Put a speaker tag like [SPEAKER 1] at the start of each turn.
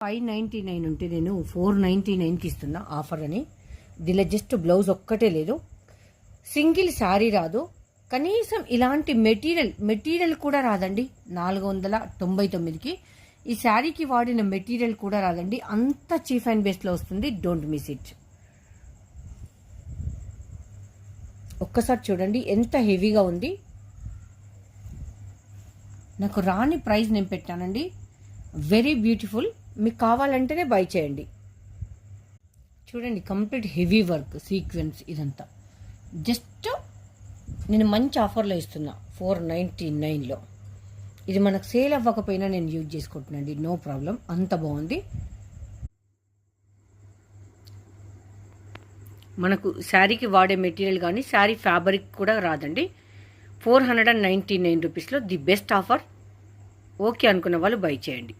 [SPEAKER 1] 599 ఉంటే నేను 499కి ఇస్తున్నా ఆఫర్ అని. దీనిలో జస్ట్ బ్లౌజ్ ఒక్కటే లేదు, సింగిల్ శారీ రాదు, కనీసం ఇలాంటి మెటీరియల్ కూడా రాదండి. 499కి ఈ శారీకి వాడిన మెటీరియల్ కూడా రాదండి. అంత చీప్ అండ్ బెస్ట్లో వస్తుంది. Don't miss it. ఒక్కసారి చూడండి ఎంత హెవీగా ఉంది. నాకు రాని ప్రైస్ నేను పెట్టానండి. Very beautiful. మీకు కావాలంటేనే బై చేయండి. చూడండి కంప్లీట్ హెవీ వర్క్ సీక్వెన్స్ ఇదంతా. జస్ట్ నేను మంచి ఆఫర్లో ఇస్తున్నా 499లో. ఇది మనకు సేల్ అవ్వకపోయినా నేను యూజ్ చేసుకుంటున్నాండి, నో ప్రాబ్లం. అంత బాగుంది. మనకు శారీకి వాడే మెటీరియల్ కానీ శారీ ఫ్యాబ్రిక్ కూడా రాదండి. 499 రూపీస్లో ది బెస్ట్ ఆఫర్. ఓకే అనుకున్న వాళ్ళు బై చేయండి.